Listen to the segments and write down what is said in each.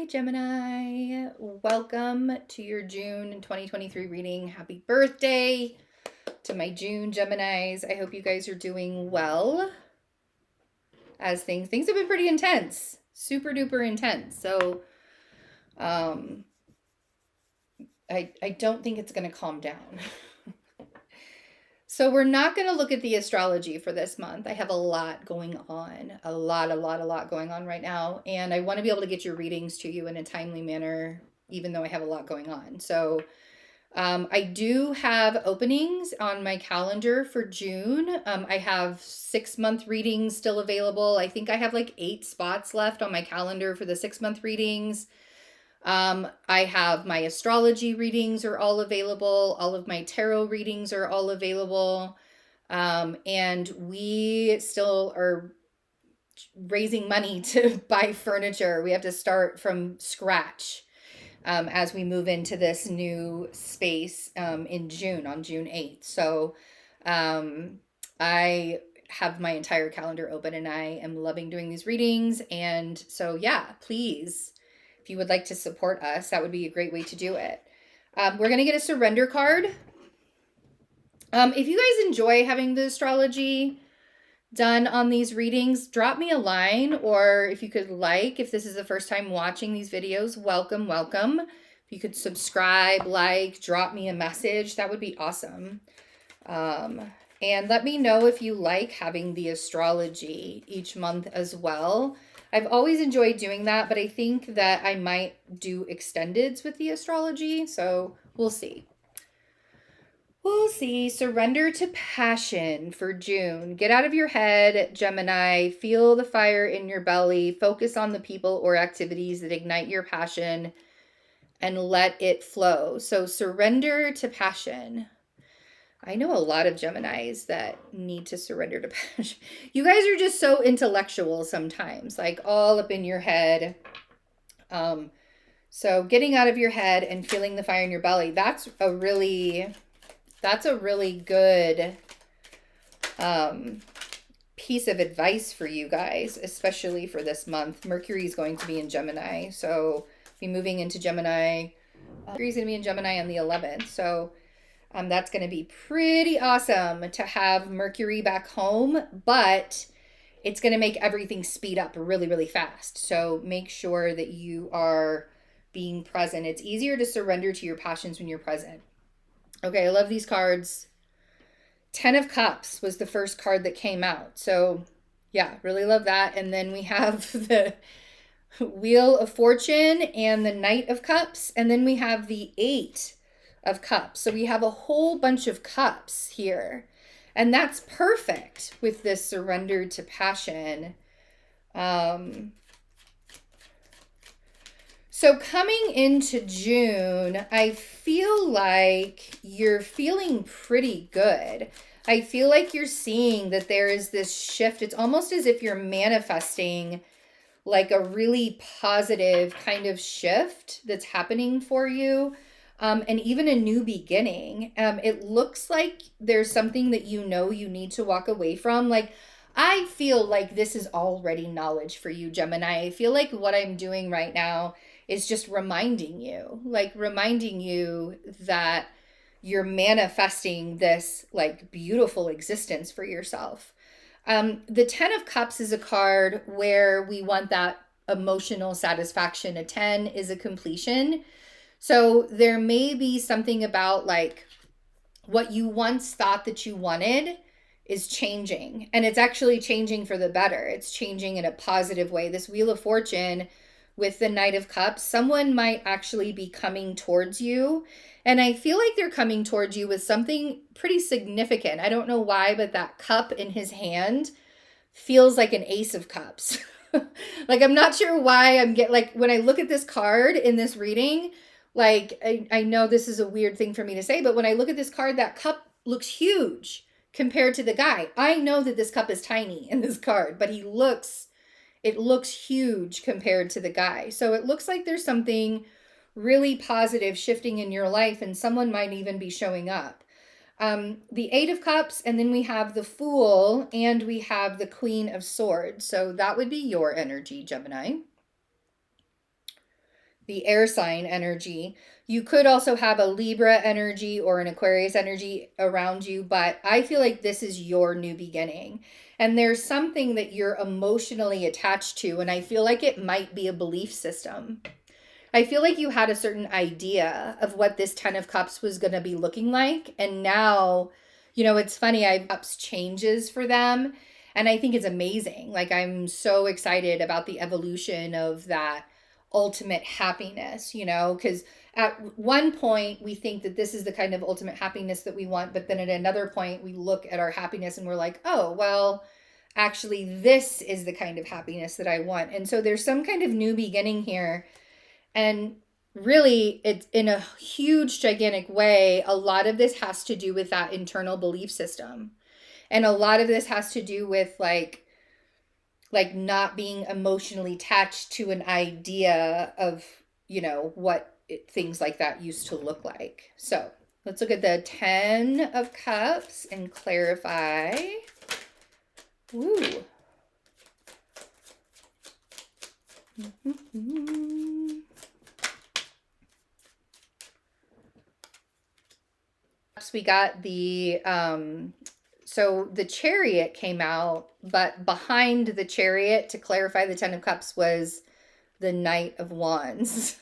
Gemini. Welcome to your June 2023 reading. Happy birthday to my June Geminis. I hope you guys are doing well. As things have been pretty intense, super duper intense. So I don't think it's going to calm down. So we're not going to look at the astrology for this month. I have a lot going on, a lot going on right now. And I want to be able to get your readings to you in a timely manner, even though I have a lot going on. So I do have openings on my calendar for June. I have 6-month readings still available. I think I have like 8 spots left on my calendar for the 6-month readings. I have my astrology readings are all available. All of my tarot readings are all available. And we still are raising money to buy furniture. We have to start from scratch as we move into this new space in June, on June 8th. So I have my entire calendar open and I am loving doing these readings. And so, yeah, please, if you would like to support us, that would be a great way to do it. We're going to get a surrender card. If you guys enjoy having the astrology done on these readings, drop me a line, or if you could if this is the first time watching these videos, welcome. If you could subscribe, drop me a message, that would be awesome. And let me know if you like having the astrology each month as well. I've always enjoyed doing that, but I think that I might do extendeds with the astrology, so we'll see. We'll see. Surrender to passion for June. Get out of your head, Gemini. Feel the fire in your belly. Focus on the people or activities that ignite your passion and let it flow. So surrender to passion. I know a lot of Geminis that need to surrender to passion. You guys are just so intellectual sometimes, like all up in your head. So getting out of your head and feeling the fire in your belly, that's a really good piece of advice for you guys, especially for this month. Mercury is going to be in Gemini, so be moving into Gemini. Mercury is going to be in Gemini on the 11th, so that's going to be pretty awesome to have Mercury back home, but it's going to make everything speed up really, really fast. So make sure that you are being present. It's easier to surrender to your passions when you're present. Okay, I love these cards. 10 of Cups was the first card that came out. So yeah, really love that. And then we have the Wheel of Fortune and the Knight of Cups. And then we have the 8 of Cups. So we have a whole bunch of cups here. And that's perfect with this surrender to passion. So coming into June, I feel like you're feeling pretty good. I feel like you're seeing that there is this shift. It's almost as if you're manifesting like a really positive kind of shift that's happening for you. And even a new beginning. It looks like there's something that you need to walk away from. Like, I feel like this is already knowledge for you, Gemini. I feel like what I'm doing right now is just reminding you that you're manifesting this like beautiful existence for yourself. The 10 of Cups is a card where we want that emotional satisfaction. A 10 is a completion. So there may be something about like what you once thought that you wanted is changing, and it's actually changing for the better. It's changing in a positive way. This Wheel of Fortune with the Knight of Cups, someone might actually be coming towards you, and I feel like they're coming towards you with something pretty significant. I don't know why, but that cup in his hand feels like an Ace of Cups. Like, I'm not sure why when I look at this card in this reading, like, I know this is a weird thing for me to say, but when I look at this card, that cup looks huge compared to the guy. I know that this cup is tiny in this card, but it looks huge compared to the guy. So it looks like there's something really positive shifting in your life, and someone might even be showing up. The 8 of Cups, and then we have the Fool, and we have the Queen of Swords. So that would be your energy, Gemini. the air sign energy. You could also have a Libra energy or an Aquarius energy around you, but I feel like this is your new beginning. And there's something that you're emotionally attached to, and I feel like it might be a belief system. I feel like you had a certain idea of what this 10 of Cups was going to be looking like. And now, it's funny, I've ups changes for them. And I think it's amazing. Like, I'm so excited about the evolution of that ultimate happiness, because at one point we think that this is the kind of ultimate happiness that we want. But then at another point, we look at our happiness and we're like, oh, well, actually, this is the kind of happiness that I want. And so there's some kind of new beginning here, and really, it's in a huge, gigantic way, a lot of this has to do with that internal belief system. And a lot of this has to do with not being emotionally attached to an idea of, what things like that used to look like. So let's look at the 10 of Cups and clarify. Ooh. We got the so the Chariot came out, but behind the Chariot, to clarify the 10 of Cups, was the Knight of Wands.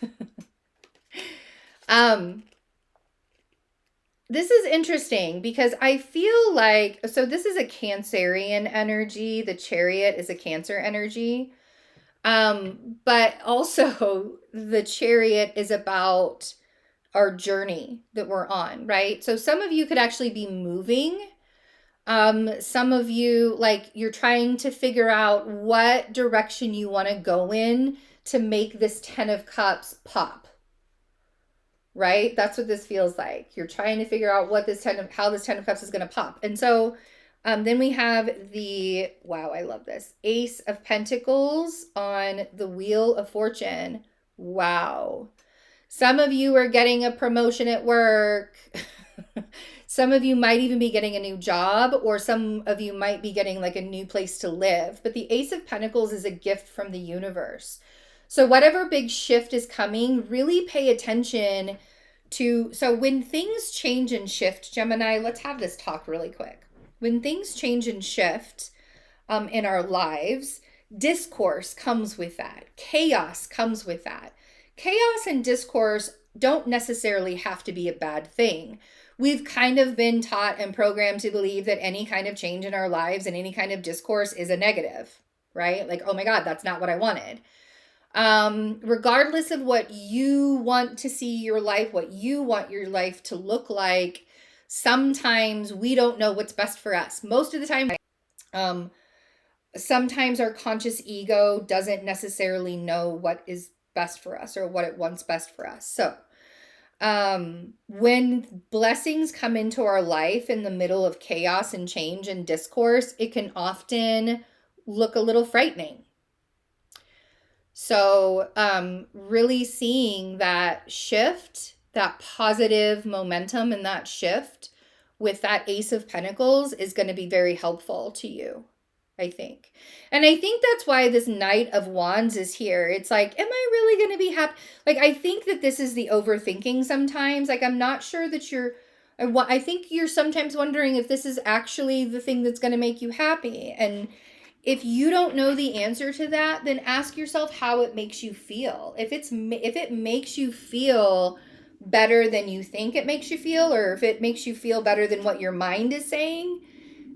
This is interesting because I feel like, so this is a Cancerian energy. The Chariot is a Cancer energy. But also the Chariot is about our journey that we're on, right? So some of you could actually be moving. Some of you, like, you're trying to figure out what direction you want to go in to make this 10 of Cups pop, right? That's what this feels like. You're trying to figure out how this 10 of Cups is going to pop. And so then we have wow, I love this, Ace of Pentacles on the Wheel of Fortune. Wow. Some of you are getting a promotion at work. Some of you might even be getting a new job, or some of you might be getting like a new place to live. But the Ace of Pentacles is a gift from the universe. So whatever big shift is coming, really pay attention to. So when things change and shift, Gemini, let's have this talk really quick. When things change and shift in our lives, discourse comes with that. Chaos comes with that. Chaos and discourse don't necessarily have to be a bad thing. We've kind of been taught and programmed to believe that any kind of change in our lives and any kind of discourse is a negative, right? Like, oh my God, that's not what I wanted. Regardless of what you want to see your life, what you want your life to look like, sometimes we don't know what's best for us. Most of the time, sometimes our conscious ego doesn't necessarily know what is best for us or what it wants best for us. So when blessings come into our life in the middle of chaos and change and discourse, it can often look a little frightening. So really seeing that shift, that positive momentum and that shift with that Ace of Pentacles is going to be very helpful to you, I think. And I think that's why this Knight of Wands is here. It's like, am I really going to be happy? Like, I think that this is the overthinking sometimes. Like, I'm not sure that I think you're sometimes wondering if this is actually the thing that's going to make you happy. And if you don't know the answer to that, then ask yourself how it makes you feel. If it makes you feel better than you think it makes you feel, or if it makes you feel better than what your mind is saying,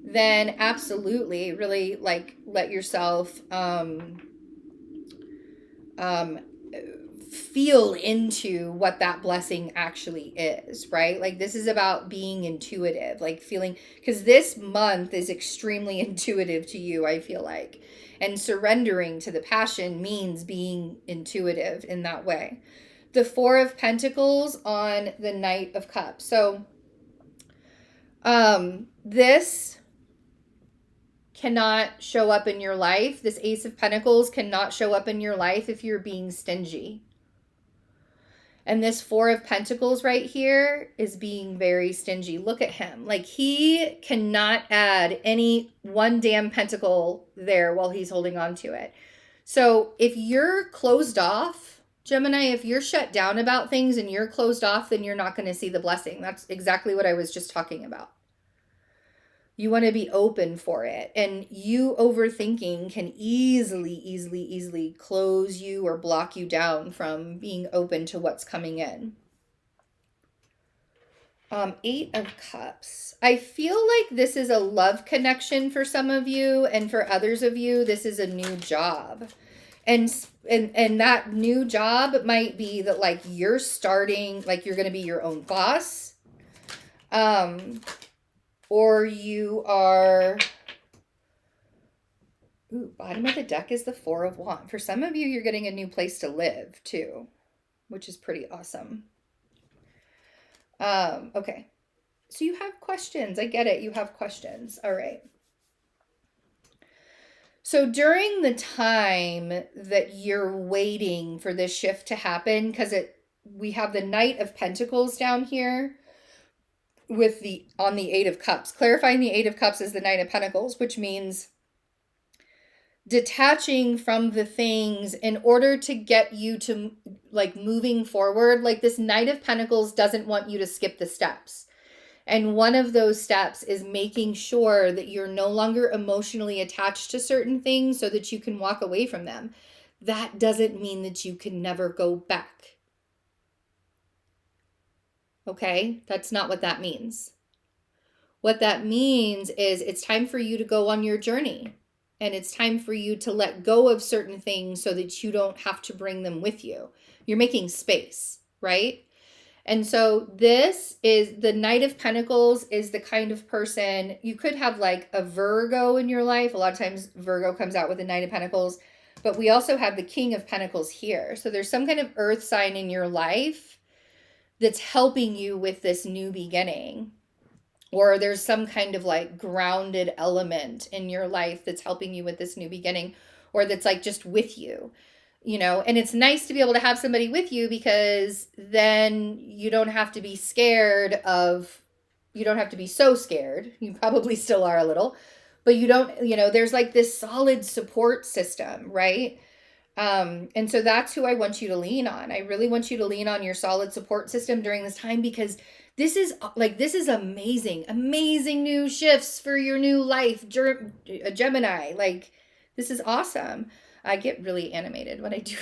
then absolutely really let yourself feel into what that blessing actually is, right? Like, this is about being intuitive, like feeling, because this month is extremely intuitive to you, I feel like. And surrendering to the passion means being intuitive in that way. The Four of Pentacles on the Knight of Cups. So this cannot show up in your life. This Ace of Pentacles cannot show up in your life if you're being stingy. And this Four of Pentacles right here is being very stingy. Look at him. Like, he cannot add any one damn pentacle there while he's holding on to it. So if you're closed off Gemini, if you're shut down about things and you're closed off, then you're not going to see the blessing. That's exactly what I was just talking about. You want to be open for it. And you overthinking can easily close you or block you down from being open to what's coming in. 8 of Cups. I feel like this is a love connection for some of you, and for others of you, this is a new job. And that new job might be that like you're starting, like you're going to be your own boss. Or you are, bottom of the deck is the 4 of Wands. For some of you, you're getting a new place to live too, which is pretty awesome. Okay. So you have questions. I get it. You have questions. All right. So during the time that you're waiting for this shift to happen, because we have the Knight of Pentacles down here with on the 8 of Cups. Clarifying the 8 of Cups is the Knight of Pentacles, which means detaching from the things in order to get you to like moving forward. Like this Knight of Pentacles doesn't want you to skip the steps. And one of those steps is making sure that you're no longer emotionally attached to certain things so that you can walk away from them. That doesn't mean that you can never go back. Okay? That's not what that means. What that means is it's time for you to go on your journey. And it's time for you to let go of certain things so that you don't have to bring them with you. You're making space, right? And so this is the Knight of Pentacles is the kind of person, you could have like a Virgo in your life. A lot of times Virgo comes out with the Knight of Pentacles, but we also have the King of Pentacles here. So there's some kind of earth sign in your life that's helping you with this new beginning. Or there's some kind of like grounded element in your life that's helping you with this new beginning, or that's like just with you. You know, and it's nice to be able to have somebody with you because then you don't have to be scared of, you don't have to be so scared. You probably still are a little, but you don't, you know, there's like this solid support system, right? And so that's who I want you to lean on. I really want you to lean on your solid support system during this time because this is amazing, amazing new shifts for your new life, Gemini. Like, this is awesome. I get really animated when I do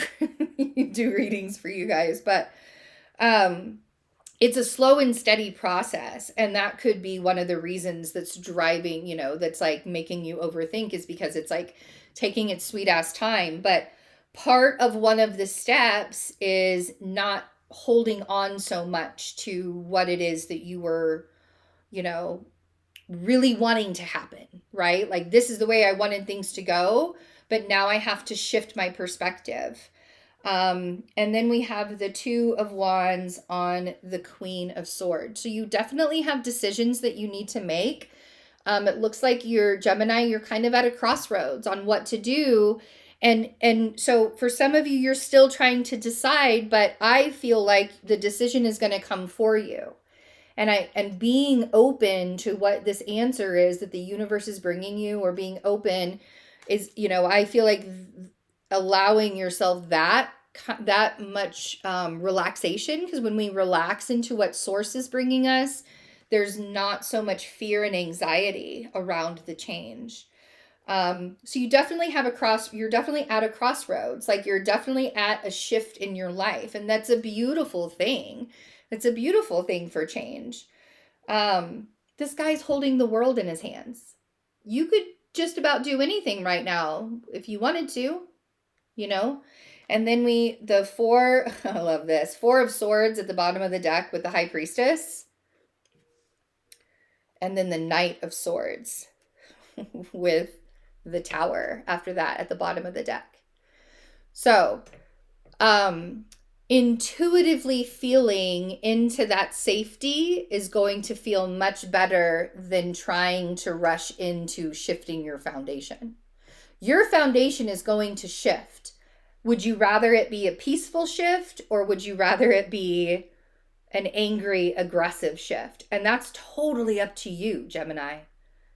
readings for you guys, but it's a slow and steady process. And that could be one of the reasons that's driving, you know, that's like making you overthink, is because it's like taking its sweet ass time. But part of one of the steps is not holding on so much to what it is that you were, you know, really wanting to happen, right? Like, this is the way I wanted things to go, but now I have to shift my perspective. And then we have the 2 of Wands on the Queen of Swords. So you definitely have decisions that you need to make. It looks like you're Gemini, you're kind of at a crossroads on what to do. And so for some of you, you're still trying to decide, but I feel like the decision is going to come for you. And being open to what this answer is that the universe is bringing you, or being open is, you know, I feel like allowing yourself that much relaxation, because when we relax into what source is bringing us, there's not so much fear and anxiety around the change. So you definitely you're definitely at a crossroads, like you're definitely at a shift in your life. And that's a beautiful thing. It's a beautiful thing for change. This guy's holding the world in his hands. You could just about do anything right now if you wanted to, you know? And then the 4, I love this, 4 of Swords at the bottom of the deck with the High Priestess. And then the Knight of Swords with the Tower after that at the bottom of the deck. So, intuitively feeling into that safety is going to feel much better than trying to rush into shifting your foundation. Your foundation is going to shift. Would you rather it be a peaceful shift, or would you rather it be an angry, aggressive shift? And that's totally up to you, Gemini.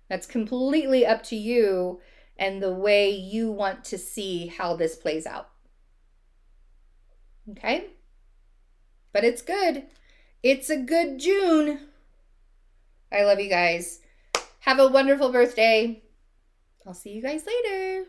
That's completely up to you and the way you want to see how this plays out. Okay? But it's good. It's a good June. I love you guys. Have a wonderful birthday. I'll see you guys later.